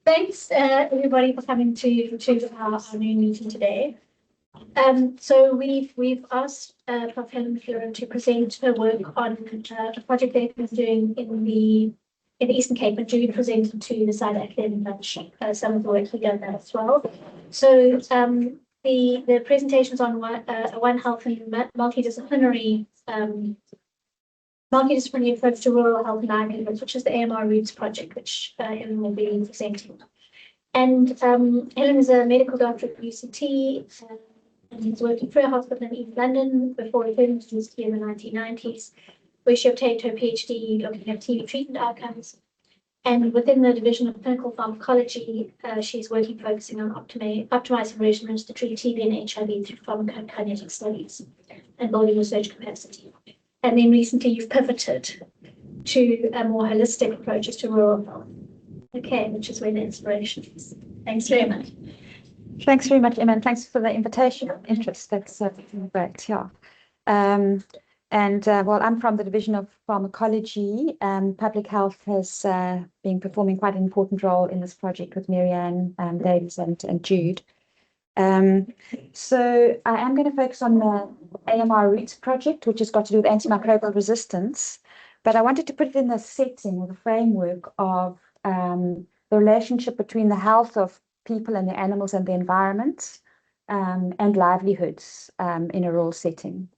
Thanks, everybody, for coming to our noon meeting today. So we've asked Prof. Helen McIlleron to present her work on a project they've been doing in the Eastern Cape, and Jude presented to the South Academic Lunch some of the work he done there as well. So the presentations on One Health and multi-disciplinary approach to rural health and livelihoods, which is the AMRoots project, which Helen will be presenting. And Helen is a medical doctor at UCT, and has worked in Frere Hospital in East London before returning to UCT in the 1990s, where she obtained her PhD looking at TB treatment outcomes. And within the division of clinical pharmacology, she's focusing on optimizing regimens to treat TB and HIV through pharmacokinetic studies and building research capacity. And then recently you've pivoted to a more holistic approaches to rural health. Okay, which is where the inspiration is. Thanks very much. Thanks very much, Emma, and thanks for the invitation and interest. That's great, yeah. Well, I'm from the Division of Pharmacology. Public health has been performing quite an important role in this project with Marianne, Davis, and Jude. So I am going to focus on the AMRoots project, which has got to do with antimicrobial resistance. But I wanted to put it in the setting or the framework of the relationship between the health of people and the animals and the environment, and livelihoods in a rural setting,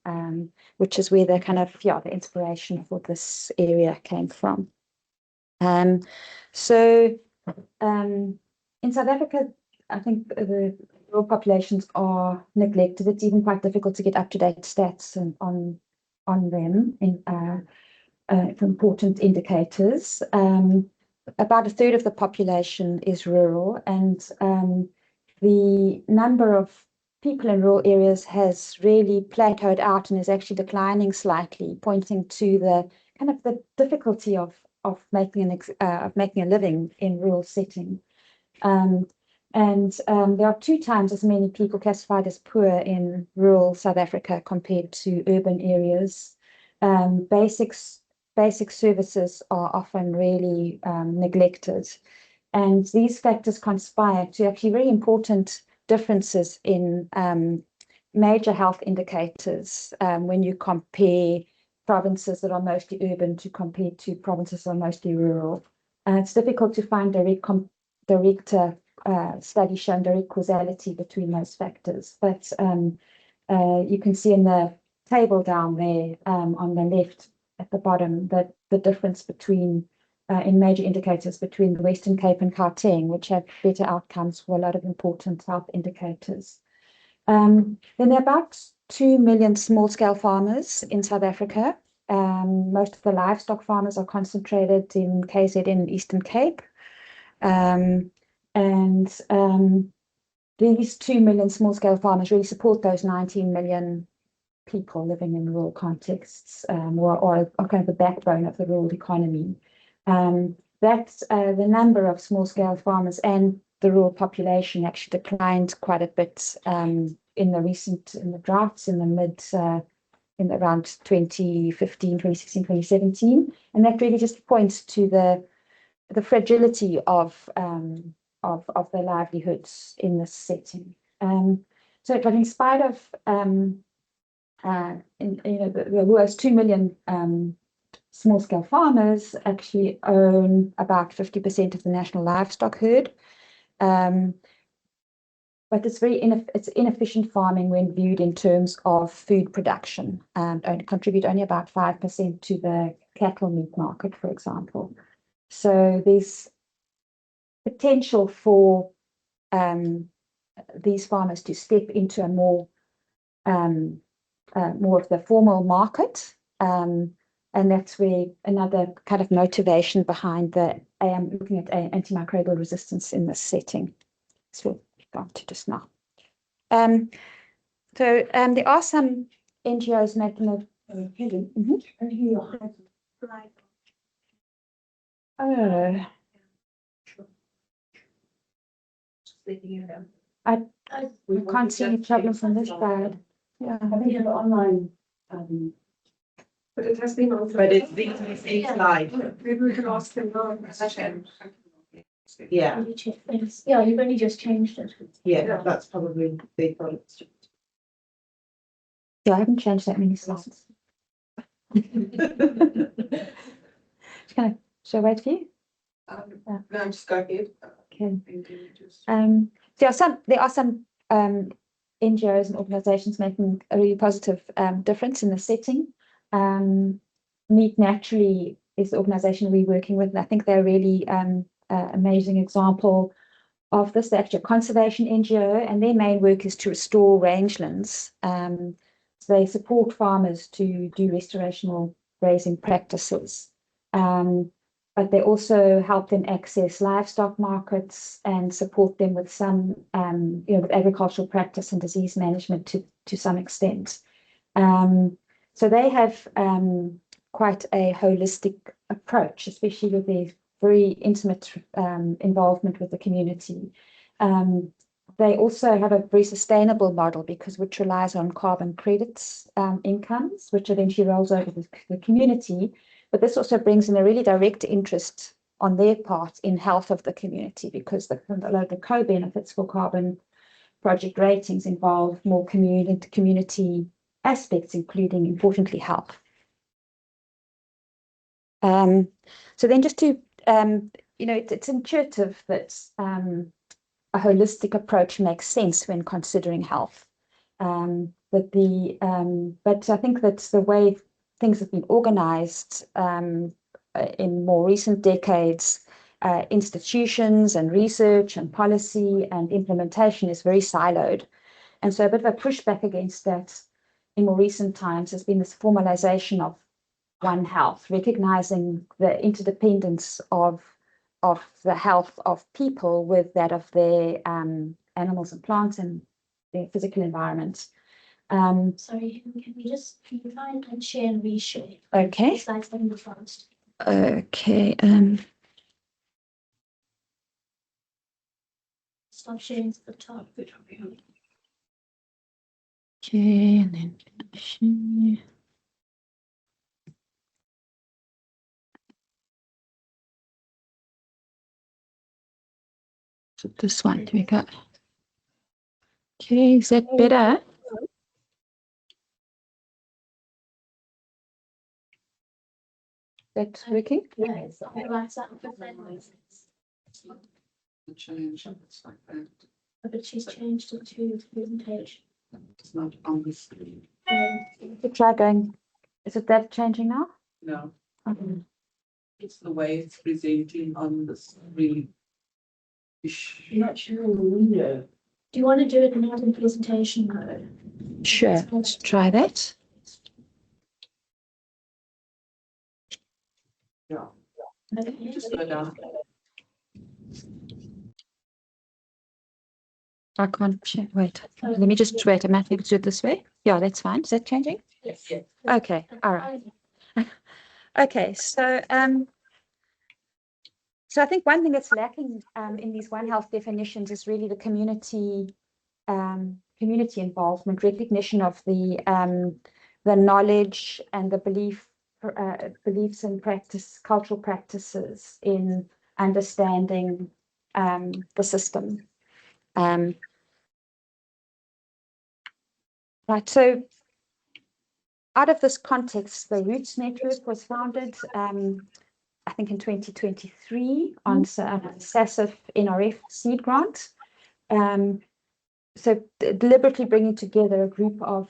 which is where the the inspiration for this area came from. In South Africa, I think the rural populations are neglected. It's even quite difficult to get up-to-date stats on them for important indicators. About a third of the population is rural, and the number of people in rural areas has really plateaued out and is actually declining slightly, pointing to the the difficulty of making a living in rural setting. There are 2 times as many people classified as poor in rural South Africa compared to urban areas. Basic services are often really neglected. And these factors conspire to actually very important differences in major health indicators when you compare provinces that are mostly urban compared to provinces that are mostly rural. It's difficult to find direct studies showing direct causality between those factors. But you can see in the table down there on the left at the bottom that the difference between in major indicators between the Western Cape and Gauteng, which have better outcomes for a lot of important health indicators. Then there are about 2 million small-scale farmers in South Africa. Most of the livestock farmers are concentrated in KZN and Eastern Cape. These 2 million small-scale farmers really support those 19 million people living in rural contexts, or kind of the backbone of the rural economy. That's the number of small-scale farmers and the rural population actually declined quite a bit in the droughts in around 2015, 2016, 2017, and that really just points to the fragility of their livelihoods in this setting. But in spite of the worst 2 million small-scale farmers actually own about 50% of the national livestock herd. But it's inefficient farming when viewed in terms of food production, and contribute only about 5% to the cattle meat market, for example. So there's potential for these farmers to step into a more of the formal market. And that's where another kind of motivation behind looking at antimicrobial resistance in this setting. So we've gone to just now. There are some NGOs making a... Helen, we can't see any problem from this side. Yeah. I think the online But it has been on. But it's the same slide. Maybe we can ask him now. Yeah, You check this. Yeah, you've only just changed it. yeah, that's probably the product. Yeah, I haven't changed that many slides. Shall I wait for you? No, just go ahead. Okay. There are some NGOs and organisations making a really positive difference in the setting. Meet Naturally is the organisation we're working with, and I think they're really amazing example of this. They're actually a conservation NGO, and their main work is to restore rangelands. So they support farmers to do restorational grazing practices. But they also help them access livestock markets and support them with some, with agricultural practice and disease management to some extent. So they have quite a holistic approach, especially with their very intimate involvement with the community. They also have a very sustainable model which relies on carbon credits incomes, which eventually rolls over the community. But this also brings in a really direct interest on their part in health of the community, because the co-benefits for carbon project ratings involve more community aspects, including, importantly, health. So then just to, it's intuitive that a holistic approach makes sense when considering health. But I think that's the way things have been organized in more recent decades. Institutions and research and policy and implementation is very siloed. And so a bit of a pushback against that in more recent times has been this formalization of One Health, recognizing the interdependence of the health of people with that of their animals and plants and their physical environment. Sorry, can you find and share and reshare? Okay. The slides in the front. Okay. Stop sharing at the top. Okay, and then share. So this one, do we go? Okay, is that better? That's working? Yeah, it's on the right side of the front. Change, it's like that. But she's changed it to the presentation. It's not on the screen. Try going. Is it that changing now? No, Okay. it's the way it's presenting on this really. Not sure in the window. Do you want to do it not in presentation mode? Sure, let's try that. Yeah, Okay. just go down. I can't check. Wait, let me just wait. I might be able to do it this way. Yeah, that's fine. Is that changing? Yes. Okay, all right. Okay, so I think one thing that's lacking in these One Health definitions is really the community involvement, recognition of the knowledge and the beliefs and cultural practices in understanding the system. Right, so out of this context, the Roots Network was founded, I think in 2023 on SASIF NRF seed grant. So deliberately bringing together a group of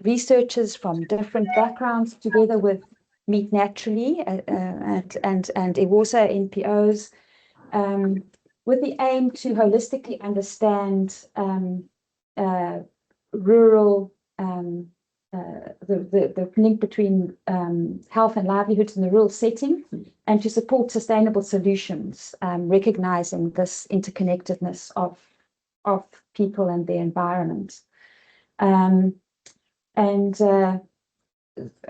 researchers from different backgrounds together with Meet Naturally and also NPOs, with the aim to holistically understand rural, the link between health and livelihoods in the rural setting, and to support sustainable solutions, recognizing this interconnectedness of people and their environment. And our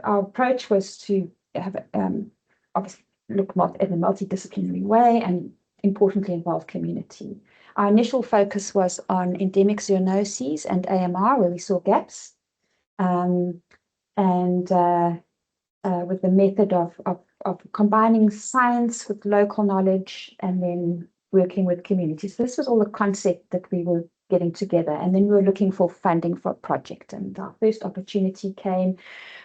approach was to have obviously look in a multidisciplinary way and importantly involve community. Our initial focus was on endemic zoonoses and AMR, where we saw gaps. And and with the method of combining science with local knowledge and then working with communities. So this was all the concept that we were getting together, and then we were looking for funding for a project. And our first opportunity came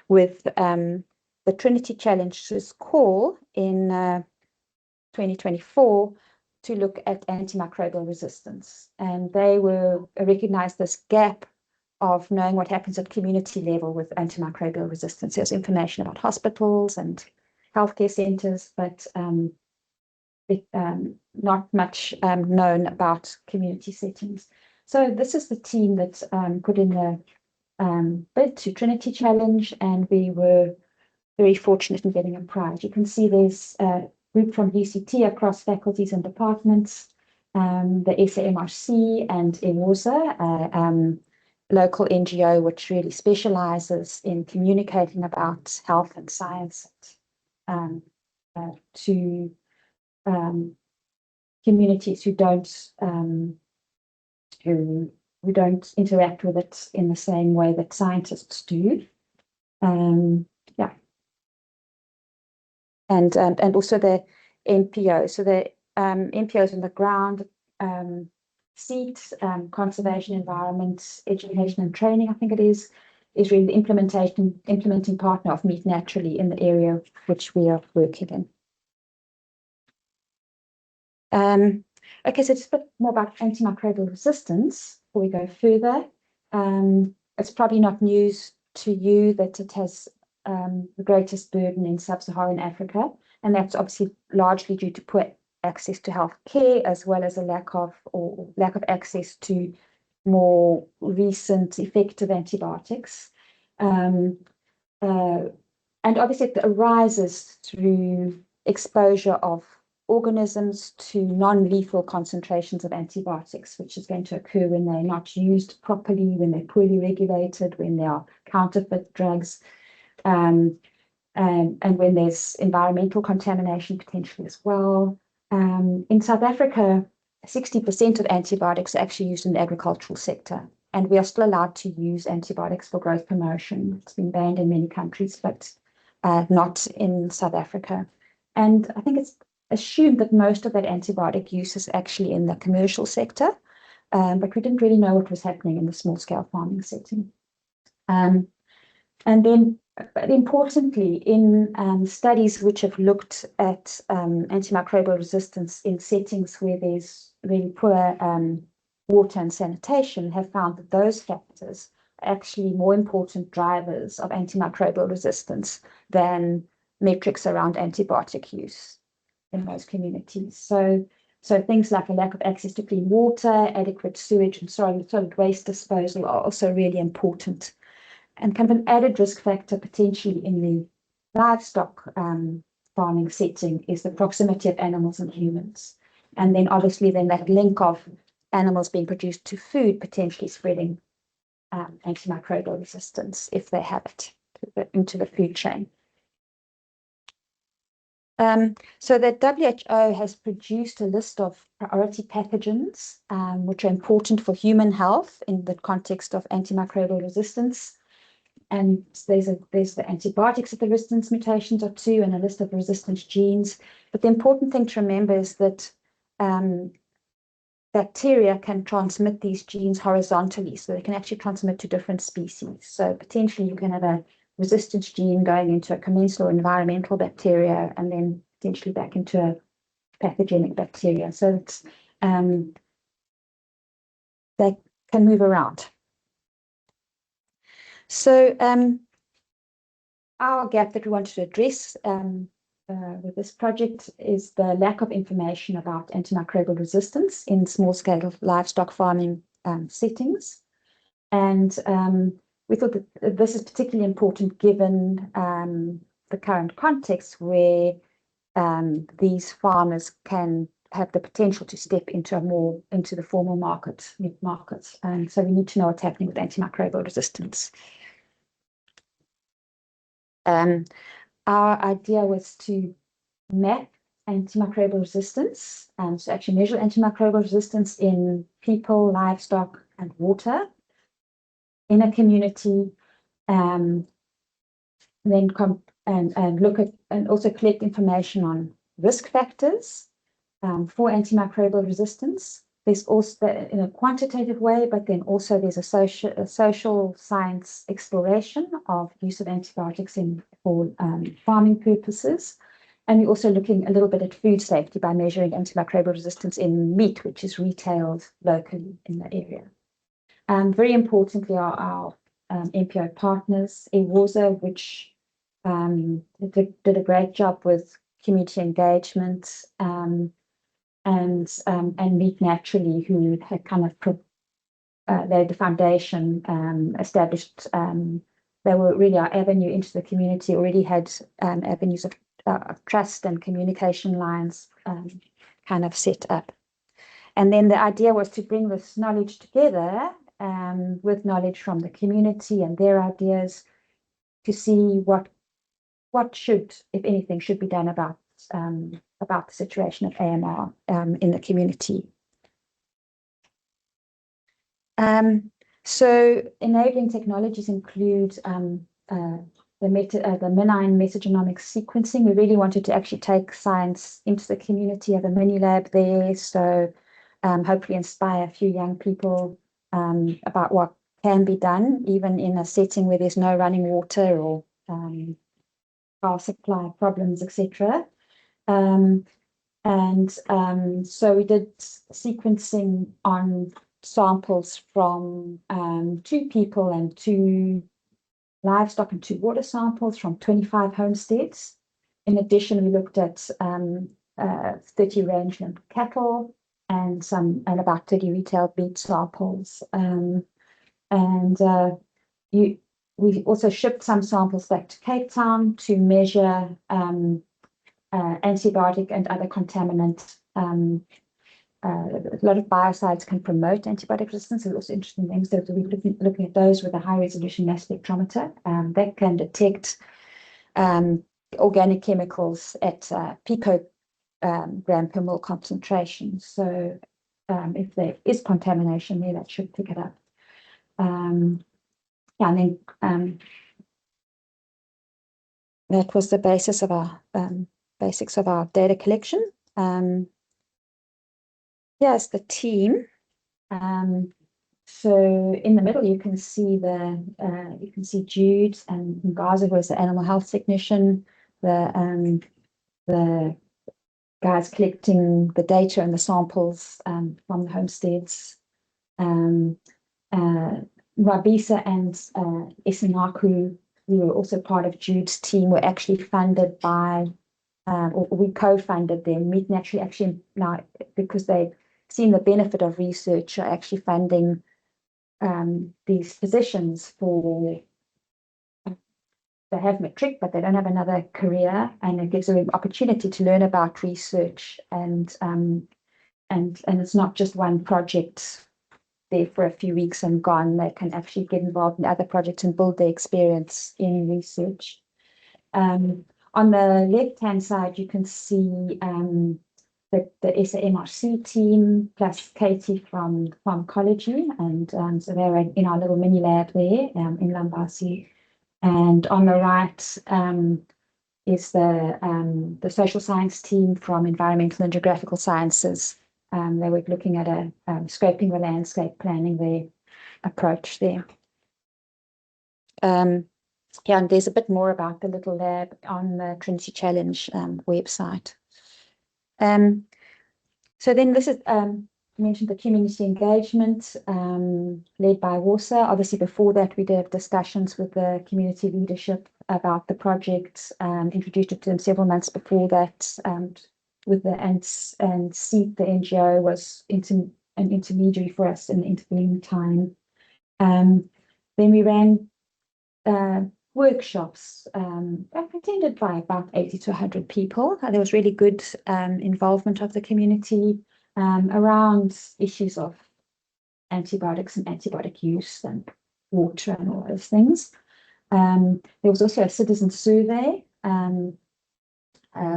with the Trinity Challenge's call in 2024 to look at antimicrobial resistance. And they recognized this gap of knowing what happens at community level with antimicrobial resistance. There's information about hospitals and healthcare centers, but not much known about community settings. So this is the team that put in the bid to Trinity Challenge, and we were very fortunate in getting a prize. You can see there's a group from UCT across faculties and departments, the SAMRC and EWOSA, local NGO, which really specializes in communicating about health and science to communities who don't interact with it in the same way that scientists do. Yeah. And also the NPO. So the NPOs on the ground, seat, conservation, environment, education and training, I think it is really the implementing partner of Meet Naturally in the area which we are working in. Okay, so just a bit more about antimicrobial resistance before we go further. It's probably not news to you that it has the greatest burden in sub-Saharan Africa, and that's obviously largely due to poor access to health care, as well as a lack of access to more recent effective antibiotics. And obviously it arises through exposure of organisms to non-lethal concentrations of antibiotics, which is going to occur when they're not used properly, when they're poorly regulated, when there are counterfeit drugs, and when there's environmental contamination potentially as well. In South Africa, 60% of antibiotics are actually used in the agricultural sector, and we are still allowed to use antibiotics for growth promotion. It's been banned in many countries, but not in South Africa. And I think it's assumed that most of that antibiotic use is actually in the commercial sector, but we didn't really know what was happening in the small-scale farming setting. And then, importantly, in studies which have looked at antimicrobial resistance in settings where there's really poor water and sanitation, have found that those factors are actually more important drivers of antimicrobial resistance than metrics around antibiotic use in those communities. So things like a lack of access to clean water, adequate sewage and solid waste disposal are also really important. And kind of an added risk factor potentially in the livestock farming setting is the proximity of animals and humans. And then obviously then that link of animals being produced to food potentially spreading antimicrobial resistance if they have it into the food chain. So the WHO has produced a list of priority pathogens which are important for human health in the context of antimicrobial resistance. And there's the antibiotics that the resistance mutations are to, and a list of resistance genes. But the important thing to remember is that bacteria can transmit these genes horizontally, so they can actually transmit to different species. So potentially you can have a resistance gene going into a commensal or environmental bacteria, and then potentially back into a pathogenic bacteria. So it's, they can move around. So our gap that we wanted to address with this project is the lack of information about antimicrobial resistance in small-scale livestock farming settings. And we thought that this is particularly important given the current context where these farmers can have the potential to step into the formal markets. And so we need to know what's happening with antimicrobial resistance. Our idea was to map antimicrobial resistance, so actually measure antimicrobial resistance in people, livestock, and water in a community, then and look at and also collect information on risk factors for antimicrobial resistance. There's also in a quantitative way, but then also there's a social science exploration of use of antibiotics for farming purposes. And we're also looking a little bit at food safety by measuring antimicrobial resistance in meat, which is retailed locally in the area. Very importantly are our MPO partners, EWOSA, which did a great job with community engagement, and Meet Naturally, who had kind of laid the foundation, established, they were really our avenue into the community, already had avenues of trust and communication lines kind of set up. And then the idea was to bring this knowledge together with knowledge from the community and their ideas to see what should, if anything, should be done about the situation of AMR in the community. So enabling technologies include the benign metagenomic sequencing. We really wanted to actually take science into the community, have a mini lab there, so hopefully inspire a few young people about what can be done, even in a setting where there's no running water or power supply problems, etc. So we did sequencing on samples from 2 people and 2 livestock and 2 water samples from 25 homesteads. In addition, we looked at 30 rangeland cattle and about 30 retail beef samples. We also shipped some samples back to Cape Town to measure antibiotic and other contaminant. A lot of biocides can promote antibiotic resistance. There's also interesting things that we're looking at those with a high resolution mass spectrometer that can detect organic chemicals at picogram per mole concentration. So if there is contamination there, that should pick it up. Yeah, and then that was the basis of our basics of our data collection. Here's the team. So in the middle, you can see Jude and Gaza, who is the animal health technician, the guys collecting the data and the samples from the homesteads. Rabisa and Isinaku, who were also part of Jude's team, were actually funded by, or we co-funded them. Meet Naturally actually now, because they've seen the benefit of research, are actually funding these positions for, they have matric, but they don't have another career, and it gives them an opportunity to learn about research, and it's not just one project there for a few weeks and gone. They can actually get involved in other projects and build their experience in research. On the left-hand side, you can see the SAMRC team plus Katie from pharmacology, and so they're in our little mini lab there in Lambasi. And on the right is the social science team from environmental and geographical sciences. They were looking at scoping the landscape, planning their approach there. Yeah, and there's a bit more about the little lab on the Trinity Challenge website. So then this is mentioned the community engagement led by WASA. Obviously, before that, we did have discussions with the community leadership about the project, introduced it to them several months before that. With the and SEEP, the NGO, was an intermediary for us in the intervening time. Then we ran workshops attended by about 80 to 100 people. There was really good involvement of the community around issues of antibiotics and antibiotic use and water and all those things. There was also a citizen survey,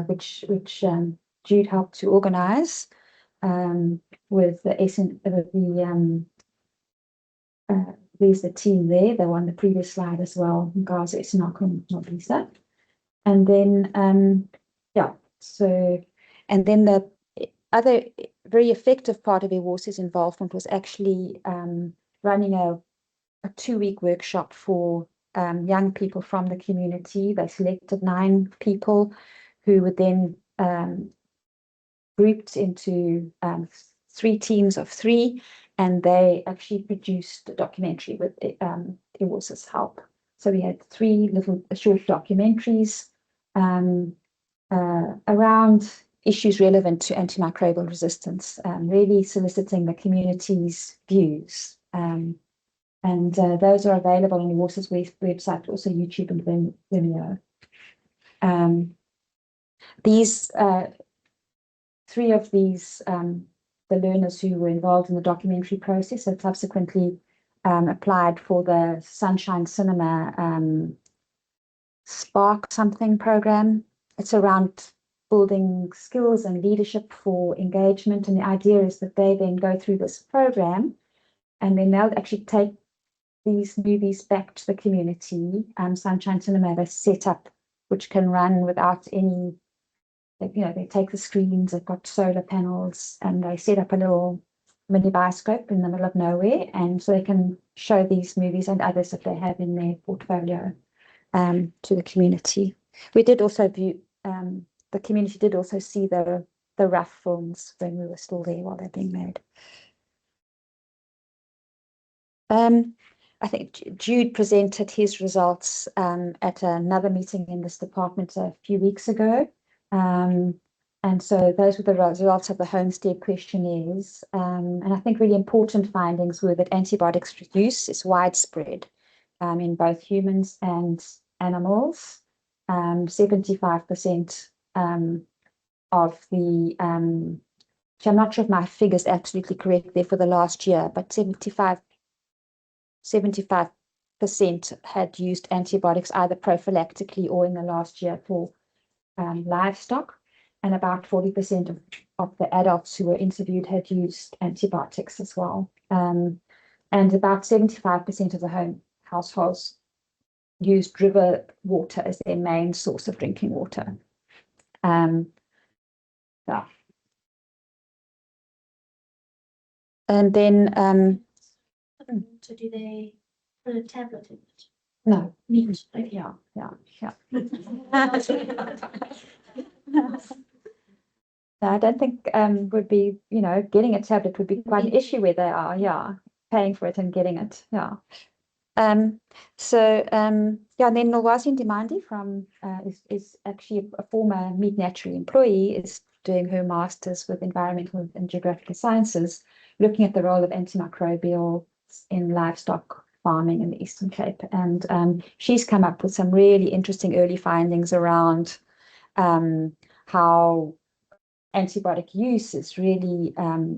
which Jude helped to organize with the there's the team there. They were on the previous slide as well. Gaza, Isinakum, Noblisa. And then, yeah, so, and then the other very effective part of AMRoots' involvement was actually running a 2-week workshop for young people from the community. They selected 9 people who were then grouped into 3 teams of 3, and they actually produced a documentary with AMRoots' help. So we had 3 little short documentaries around issues relevant to antimicrobial resistance, really soliciting the community's views. And those are available on the AMRoots' website, also YouTube and Vimeo. These 3 of these, the learners who were involved in the documentary process have subsequently applied for the Sunshine Cinema Spark something program. It's around building skills and leadership for engagement. And the idea is that they then go through this program and then they'll actually take these movies back to the community. Sunshine Cinema have a setup which can run without any, they take the screens, they've got solar panels, and they set up a little mini bioscope in the middle of nowhere. And so they can show these movies and others that they have in their portfolio to the community. We did also view, the community did also see the rough films when we were still there while they're being made. I think Jude presented his results at another meeting in this department a few weeks ago. And so those were the results of the homestead questionnaires. And I think really important findings were that antibiotics use is widespread in both humans and animals. 75% of the, I'm not sure if my figure is absolutely correct there for the last year, but 75% had used antibiotics either prophylactically or in the last year for livestock, and about 40% of the adults who were interviewed had used antibiotics as well. And about 75% of the households used river water as their main source of drinking water. Yeah. And then So do they put a tablet in it? no. Neat. Okay. Yeah. No, I don't think would be, getting a tablet would be quite an issue where they are, paying for it and getting it, and then Nolwazi Ndimandi from is actually a former Meat Naturally employee, is doing her master's with environmental and geographical sciences, looking at the role of antimicrobials in livestock farming in the Eastern Cape. And she's come up with some really interesting early findings around how antibiotic use is really,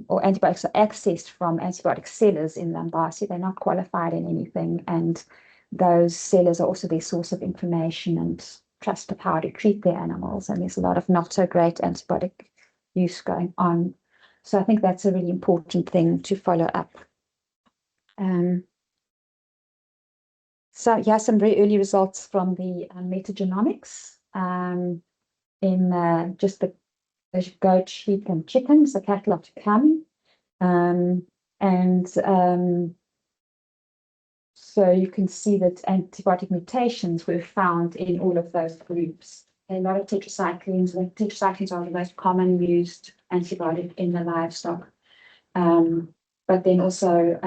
or antibiotics are accessed from antibiotic sellers in Lambasi. They're not qualified in anything, and those sellers are also their source of information and trust of how to treat their animals. And there's a lot of not so great antibiotic use going on. So I think that's a really important thing to follow up. So yeah, some very early results from the metagenomics in just the goat, sheep, and chickens. The cattle are to come. So you can see that antibiotic mutations were found in all of those groups. A lot of tetracyclines. The tetracyclines are the most common used antibiotic in the livestock. But then also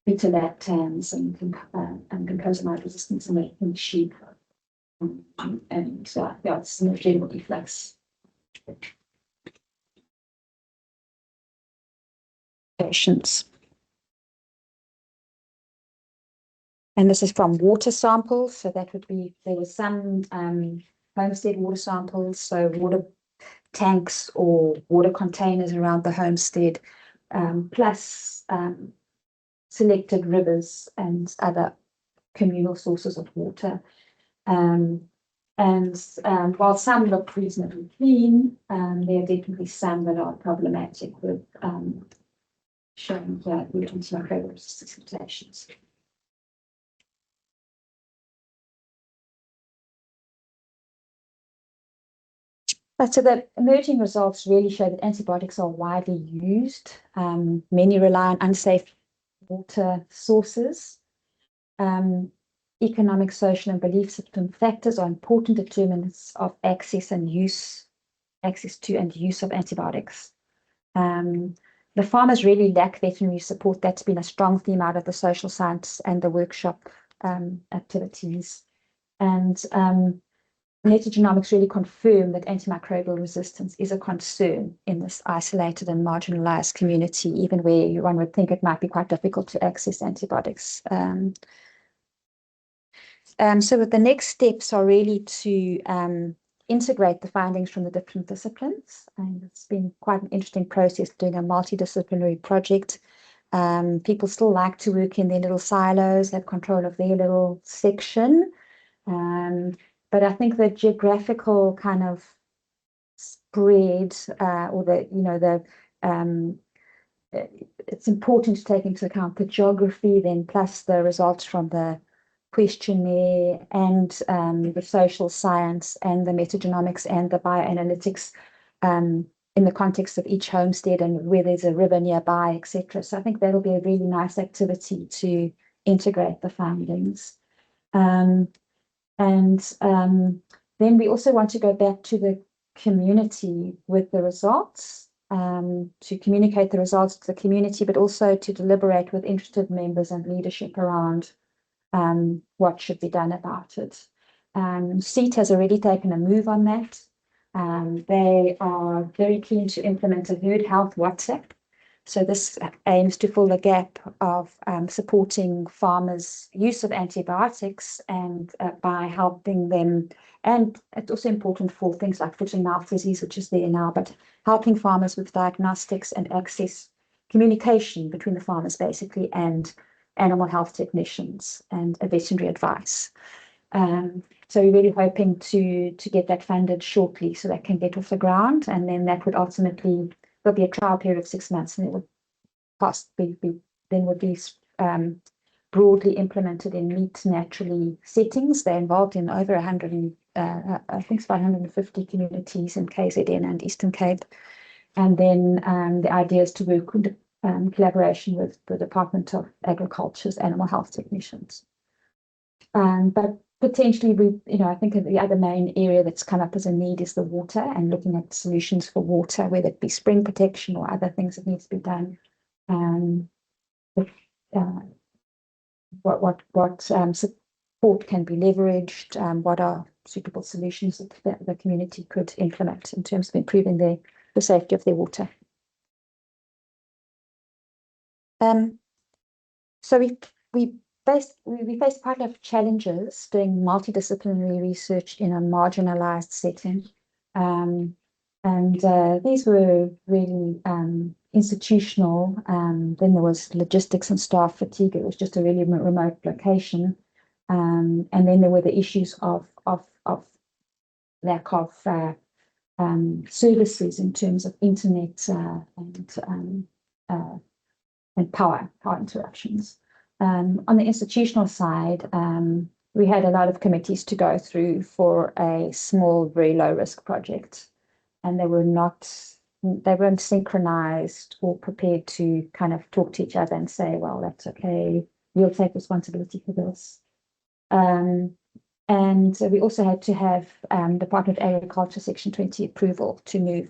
beta-lactams and glucosamide resistance in sheep. It's some general efflux. Patients. And this is from water samples. So that would be, there was some homestead water samples, so water tanks or water containers around the homestead, plus selected rivers and other communal sources of water. And while some look reasonably clean, there are definitely some that are problematic with shown here, root antimicrobial resistance mutations. But so the emerging results really show that antibiotics are widely used. Many rely on unsafe water sources. Economic, social, and belief system factors are important determinants of access to and use of antibiotics. The farmers really lack veterinary support. That's been a strong theme out of the social science and the workshop activities. And metagenomics really confirm that antimicrobial resistance is a concern in this isolated and marginalized community, even where one would think it might be quite difficult to access antibiotics. So the next steps are really to integrate the findings from the different disciplines. And it's been quite an interesting process doing a multidisciplinary project. People still like to work in their little silos, have control of their little section. But I think the geographical kind of spread or it's important to take into account the geography then plus the results from the questionnaire and the social science and the metagenomics and the bioanalytics in the context of each homestead and where there's a river nearby, etc. So I think that'll be a really nice activity to integrate the findings. Then we also want to go back to the community with the results, to communicate the results to the community, but also to deliberate with interested members and leadership around what should be done about it. SEAT has already taken a move on that. They are very keen to implement a herd health WhatsApp. So this aims to fill the gap of supporting farmers' use of antibiotics and by helping them, and it's also important for things like foot and mouth disease, which is there now, but helping farmers with diagnostics and access communication between the farmers basically and animal health technicians and veterinary advice. So we're really hoping to get that funded shortly so that can get off the ground, and then that would ultimately, there'll be a trial period of 6 months, and it would possibly be broadly implemented in meat naturally settings. They're involved in over 100, I think it's about 150 communities in KZN and Eastern Cape. And then the idea is to work in collaboration with the Department of Agriculture's animal health technicians. But potentially, I think the other main area that's come up as a need is the water and looking at solutions for water, whether it be spring protection or other things that need to be done. What support can be leveraged? What are suitable solutions that the community could implement in terms of improving the safety of their water? So we faced quite a lot of challenges doing multidisciplinary research in a marginalized setting. These were really institutional. Then there was logistics and staff fatigue. It was just a really remote location. And then there were the issues of lack of services in terms of internet and power interruptions. On the institutional side, we had a lot of committees to go through for a small, very low risk project, and they weren't synchronized or prepared to kind of talk to each other and say, well, that's okay, we'll take responsibility for this. And we also had to have Department of Agriculture Section 20 approval to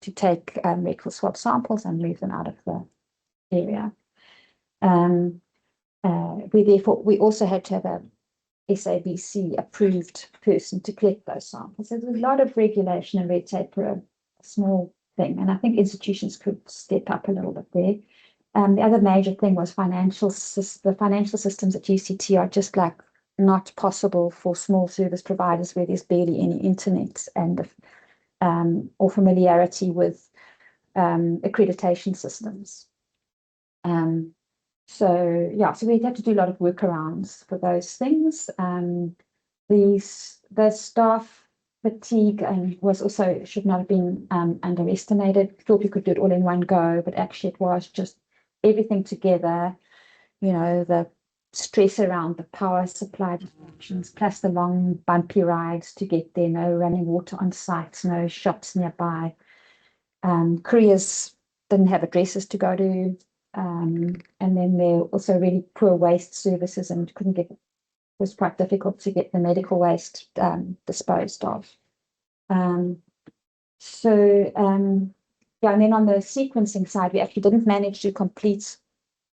take rectal swab samples and move them out of the area. We also had to have a SABC approved person to collect those samples. So there's a lot of regulation and red tape for a small thing, and I think institutions could step up a little bit there. The other major thing was the financial systems at UCT are just like not possible for small service providers where there's barely any internet and or familiarity with accreditation systems. So we had to do a lot of workarounds for those things. The fatigue was also should not have been underestimated. Thought we could do it all in one go, but actually it was just everything together. You know, the stress around the power supply disruptions, plus the long bumpy rides to get there, no running water on site, no shops nearby. Couriers didn't have addresses to go to, and then there were also really poor waste services and couldn't get. It was quite difficult to get the medical waste disposed of. Yeah, and then on the sequencing side, we actually didn't manage to complete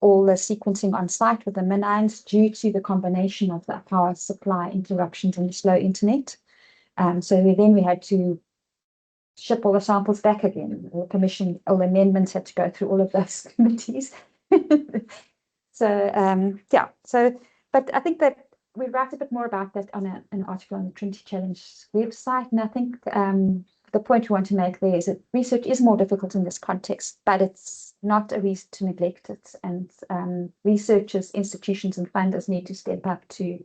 all the sequencing on site with the MinIONs due to the combination of the power supply interruptions and the slow internet. So we had to ship all the samples back again. All the amendments had to go through all of those committees. But I think that we write a bit more about that on an article on the Trinity Challenge website. And I think the point we want to make there is that research is more difficult in this context, but it's not a reason to neglect it. And researchers, institutions, and funders need to step up to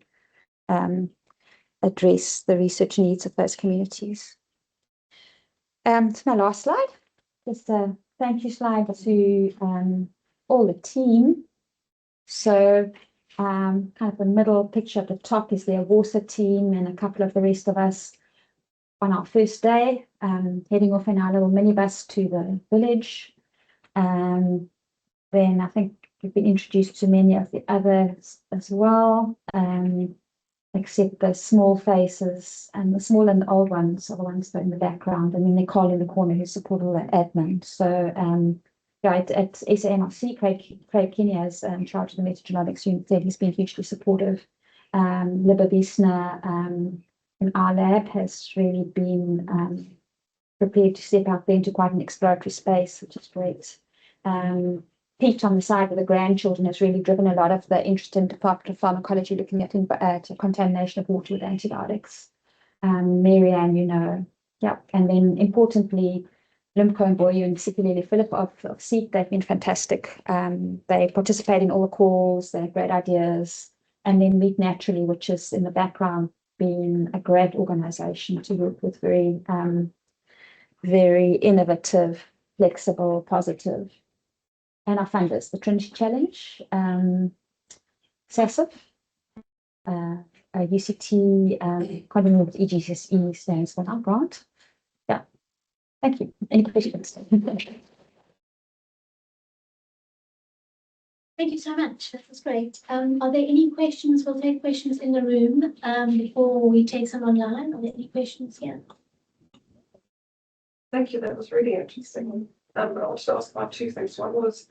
address the research needs of those communities. It's my last slide. Just a thank you slide to all the team. So kind of the middle picture at the top is the Awarsa team and a couple of the rest of us on our first day, heading off in our little minibus to the village. Then I think we've been introduced to many of the others as well, except the small faces, and the small and the old ones are the ones that are in the background, and then Nicole in the corner who support all the admin. So at SAMRC, Craig Kenya is in charge of the metagenomics unit there. He's been hugely supportive. Libba Wiesner in our lab has really been prepared to step out there into quite an exploratory space, which is great. Pete on the side with the grandchildren has really driven a lot of the interest in Department of Pharmacology, looking at contamination of water with antibiotics. Marianne, and then importantly, Limco and Boyu, and particularly Philip of SEEK, they've been fantastic. They participate in all the calls, they have great ideas. And then Meet Naturally, which is in the background, being a great organization to work with, very, very innovative, flexible, positive. And our funders, the Trinity Challenge, SASIF, UCT, continuing with EGCSE stands for our grant. Yeah, thank you. Any questions? Thank you so much. That was great. Are there any questions? We'll take questions in the room before we take some online. Are there any questions here? Thank you. That was really interesting. I wanted to ask about two things. One was,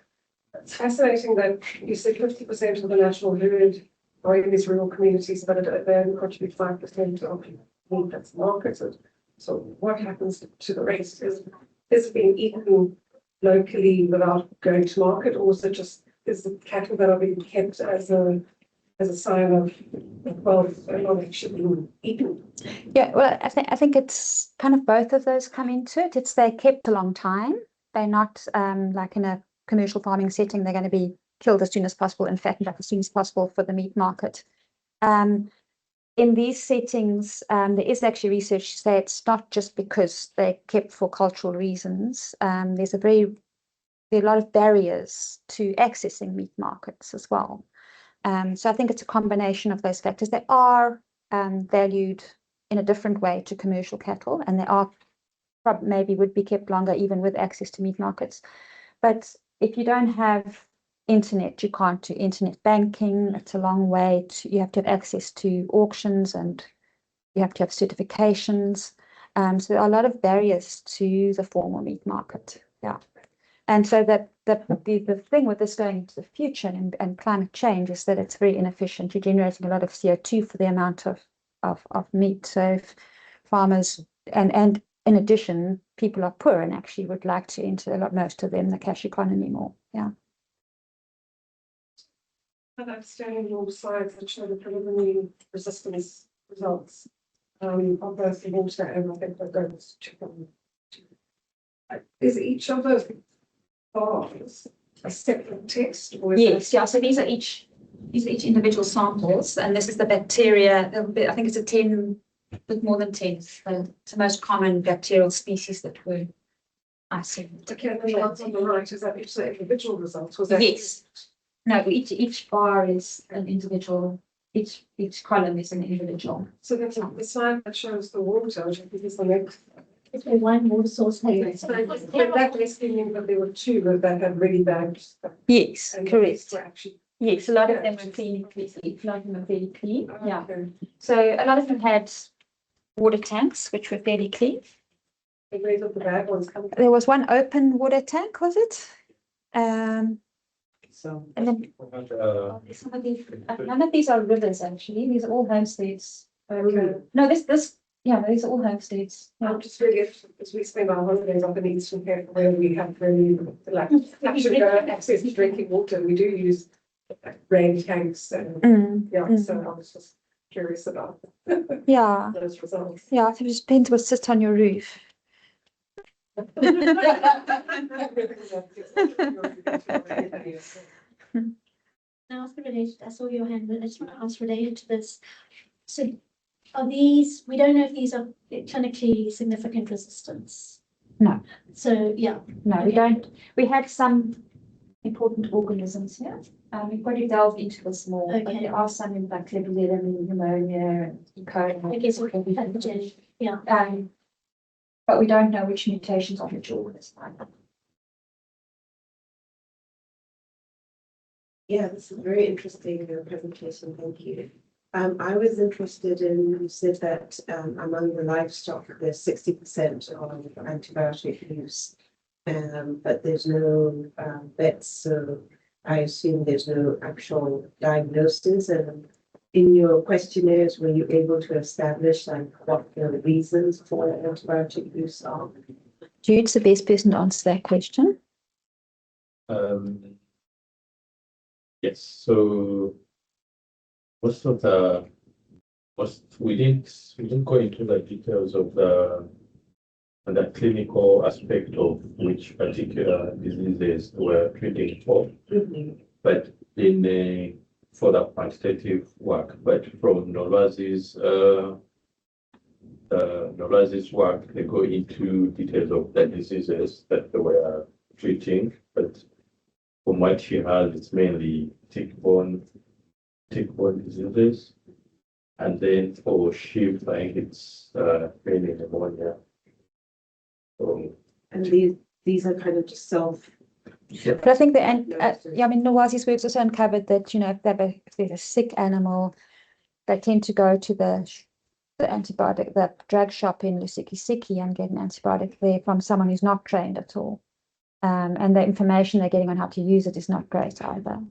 it's fascinating that you said 50% of the national herd are in these rural communities, but they only contribute 5% of food that's marketed. So what happens to the rest? Is it being eaten locally without going to market, or is it just the cattle that are being kept as a sign of wealth and not actually being eaten? Yeah, well, I think it's kind of both of those come into it. It's they're kept a long time. They're not like in a commercial farming setting, they're going to be killed as soon as possible and fattened up as soon as possible for the meat market. In these settings, there is actually research to say it's not just because they're kept for cultural reasons. There are a lot of barriers to accessing meat markets as well. So I think it's a combination of those factors. They are valued in a different way to commercial cattle, and they are maybe would be kept longer even with access to meat markets. But if you don't have internet, you can't do internet banking. It's a long way. You have to have access to auctions, and you have to have certifications. So there are a lot of barriers to the formal meat market. Yeah. And so that the thing with this going into the future and climate change is that it's very inefficient. You're generating a lot of CO2 for the amount of meat. So if farmers and in addition, people are poor and actually would like to enter most of them the cash economy more. Yeah. And I'm standing on the slides that show the preliminary resistance results of both the water and I think the goats chicken. Is each of those bars a separate test? Or Yes, yeah. So these are each individual samples, and this is the bacteria. I think it's a 10 with more than 10. It's the most common bacterial species that were isolated. Okay, and the ones on the right, is that each the individual results? Was that? Yes. No, each bar is an individual, each column is an individual. So that's the slide that shows the water, which I think is the next. It's been one water source. So that basically means that there were two that had really bad stuff. Yes, And correct. these were actually. Yes, a lot of them were clean, a lot of them were very clean. Yeah. Okay. So a lot of them had water tanks, which were fairly clean. The rate of the bad ones come. There was one open water tank, was it? So. And then some of these, none of these are rivers actually. These are all homesteads. Okay. No, these are all homesteads. I'm just really interested because we spend our holidays up in Eastern Cape where we have very like access to drinking water. We do use rain tanks and so I was just curious about Yeah, those results. yeah. So it just depends what sits on your roof. Now, related, I saw your hand, but I just want to ask related to this. So are these, we don't know if these are clinically significant resistance? No. So, yeah. No, we Okay. don't. We had some important organisms here. We've got to delve into this more, but Okay. there are some in like Klebsiella, pneumonia, and E. coli. I guess we're pathogenic. Yeah. But we don't know which mutations on which organism. Yeah, this is a very interesting presentation. Thank you. I was interested in, you said that among the livestock, there's 60% of antibiotic use, but there's no vets, so I assume there's no actual diagnosis. And in your questionnaires, were you able to establish like what the reasons for antibiotic use are? Jude's the best person to answer that question. Yes, so we didn't go into the details of the clinical aspect of which particular diseases we're treating for, but for the quantitative work, but from Nolwazi's work, they go into details of the diseases that they were treating, but from what she has, it's mainly tick-borne diseases. And then for sheep, I think it's mainly pneumonia. So, And these are kind of just self. But I think Nolwazi's work's also uncovered that, if there's a sick animal, they tend to go to the antibiotic, the drug shop in Lusikisiki and get an antibiotic there from someone who's not trained at all. And the information they're getting on how to use it is not great either.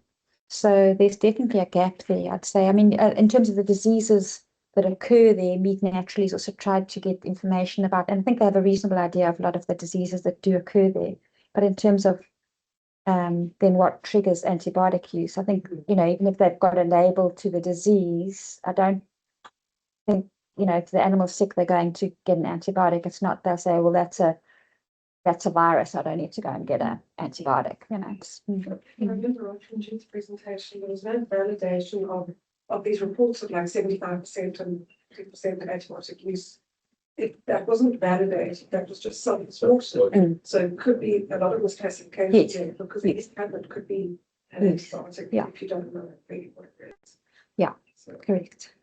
So there's definitely a gap there, I'd say. I mean, in terms of the diseases that occur there, Meat Naturally has also tried to get information about, and I think they have a reasonable idea of a lot of the diseases that do occur there. But in terms of then what triggers antibiotic use, I think, even if they've got a label to the disease, I don't think, if the animal's sick, they're going to get an antibiotic. It's not, they'll say, well, that's a virus, I don't need to go and get an antibiotic, I remember watching Jude's presentation, there was no validation of these reports of like 75% and 50% antibiotic use. That wasn't validated, that was just self-reported. So it could be a lot of misclassification Yes. there, because this tablet could be an antibiotic if you don't know really what it is. Yeah. So, Correct.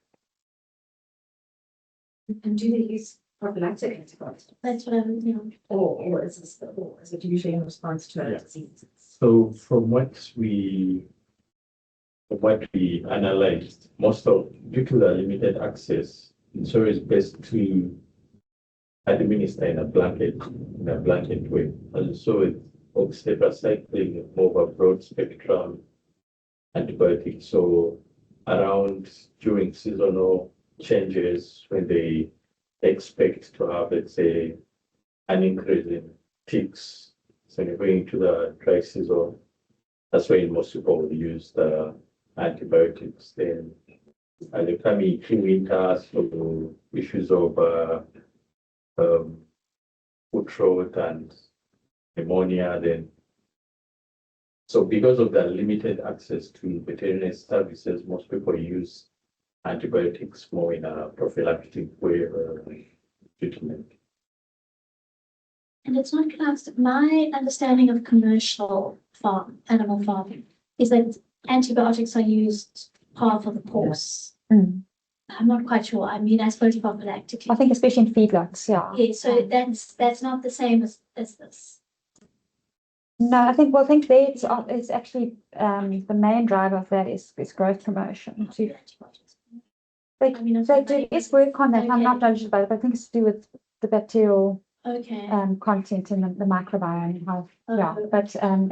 And do they use prophylactic antibiotics? That's what I'm, Or is it usually in response to a Yeah. disease? So from what we analyzed, due to the limited access, it's always best to administer in a blanket way. And so it's oxytetracycline is more of a broad spectrum antibiotic. So during seasonal changes, when they expect to have, let's say, an increase in ticks, so you're going into the dry season, that's when most people will use the antibiotics. Then and they come into winter, so issues of foot rot and pneumonia. Then, so because of the limited access to veterinary services, most people use antibiotics more in a prophylactic way treatment. And it's not classed. My understanding of commercial animal farming is that antibiotics are used half of the course. Mm. I'm not quite sure. I mean, I suppose prophylactically. I think especially in feedlots, yeah. Yeah, so that's not the same as this. No, I think it's actually the main driver of that is growth promotion. They I mean, do work on that. I'm not okay. knowledgeable about it, but I think it's to do with the bacterial Okay. content in the microbiome and how yeah. Oh. But in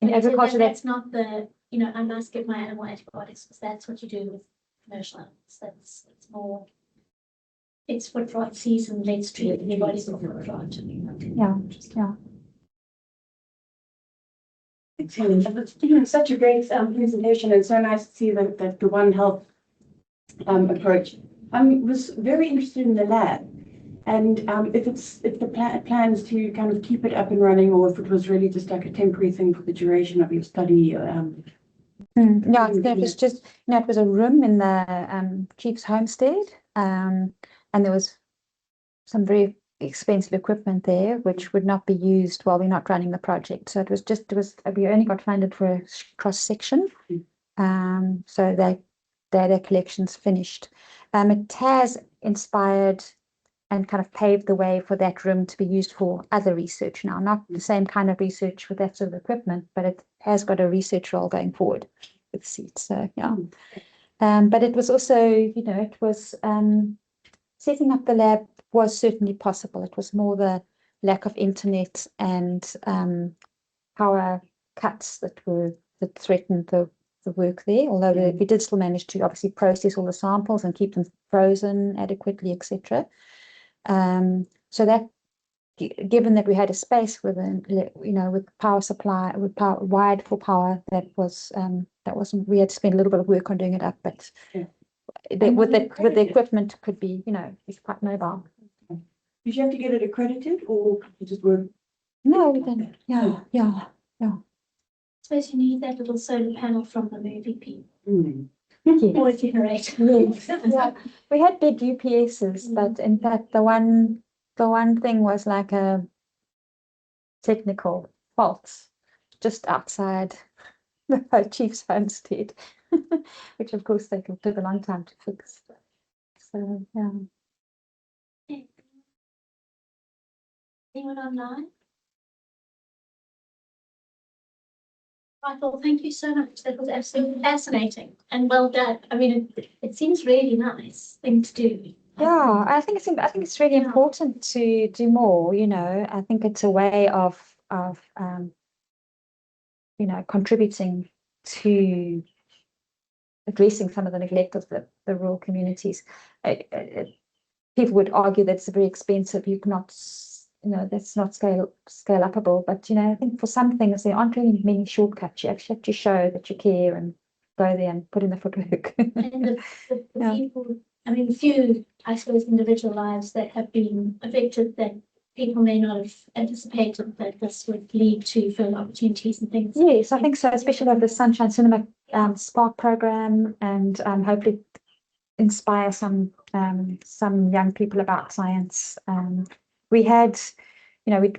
Okay, so agriculture that's not the, I must give my animal antibiotics because that's what you do with commercial animals. It's more, it's foot rot season, let's treat anybody's foot rot. yeah. Thanks, Helen. That was such a great presentation, and so nice to see that the One Health approach. I was very interested in the lab, and if the plans to kind of keep it up and running, or if it was really just like a temporary thing for the duration of your study. Yeah, it was just, it was a room in the chief's homestead, and there was some very expensive equipment there, which would not be used while we're not running the project. So we only got funded for a cross section, so their collections finished. It has inspired and kind of paved the way for that room to be used for other research now, not the same kind of research with that sort of equipment, but it has got a research role going forward with seeds. So yeah, but it was also, it was setting up the lab was certainly possible. It was more the lack of internet and power cuts that threatened the work there, although we did still manage to obviously process all the samples and keep them frozen adequately, etc. So that, given that we had a space with power supply, wired for power, we had to spend a little bit of work on doing it up, but with the equipment could be, it's quite mobile. Did you have to get it accredited, or you just work? No, we didn't. Yeah. I suppose you need that little solar panel from the movie people. Yes. Or a generator. Yes. Yeah. We had big UPSs, but in fact the one thing was like a technical fault just outside the chief's homestead, which of course took a long time to fix. So yeah. Anyone online? Michael, thank you so much. That was absolutely fascinating and well done. I mean, it seems really nice thing to do. Yeah, I think it's really important to do more. I think it's a way of contributing to addressing some of the neglect of the rural communities. People would argue that it's very expensive. You cannot, that's not scale upable. But I think for some things there aren't really many shortcuts. You actually have to show that you care and go there and put in the footwork. And the people, I mean, few, I suppose, individual lives that have been affected that people may not have anticipated that this would lead to further opportunities and things. Yes, I think so, especially with the Sunshine Cinema Spark program, and hopefully inspire some young people about science. We had, we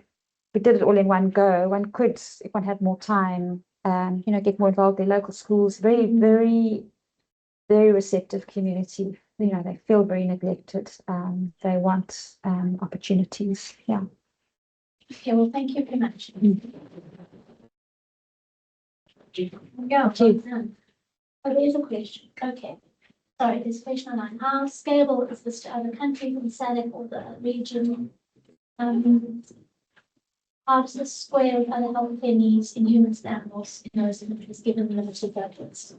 did it all in one go. One could, if one had more time, get more involved in local schools. Very, very, very receptive community. They feel very neglected. They want opportunities. Yeah. Okay, well, thank you very much. Yeah. Oh, there's a question. Okay. Sorry, there's a question online. How scalable is this to other countries in SADC or the region? How does this square with other healthcare needs in humans and animals in those countries given the limited budgets?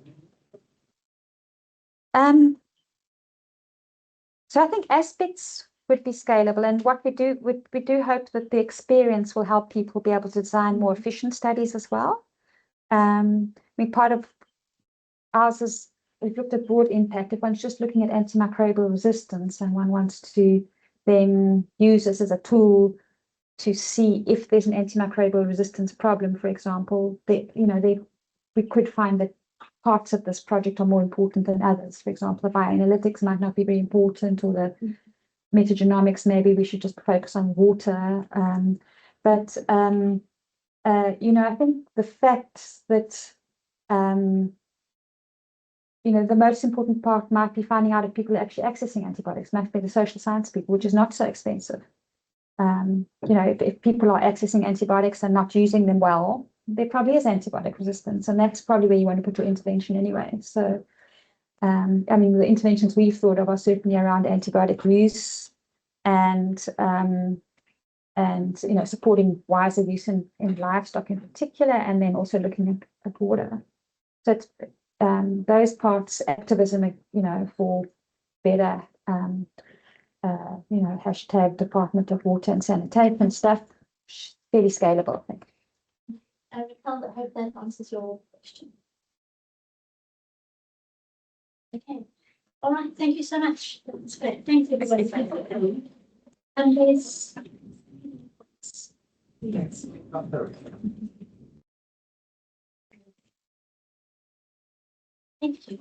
So I think aspects would be scalable, and what we do hope that the experience will help people be able to design more efficient studies as well. I mean, part of ours is we've looked at broad impact. If one's just looking at antimicrobial resistance and one wants to then use this as a tool to see if there's an antimicrobial resistance problem, for example, we could find that parts of this project are more important than others. For example, the bioanalytics might not be very important, or the metagenomics, maybe we should just focus on water. I think the fact that, the most important part might be finding out if people are actually accessing antibiotics, might be the social science people, which is not so expensive. If people are accessing antibiotics and not using them well, there probably is antibiotic resistance, and that's probably where you want to put your intervention anyway. So, the interventions we've thought of are certainly around antibiotic use and supporting wiser use in livestock in particular, and then also looking at water. So it's those parts, activism, for better, hashtag Department of Water and Sanitation stuff, fairly scalable, I think. Raquel, I hope that answers your question. Okay. All right. Thank you so much. That's great. Thanks, everybody. And there's. Yes. Thank you.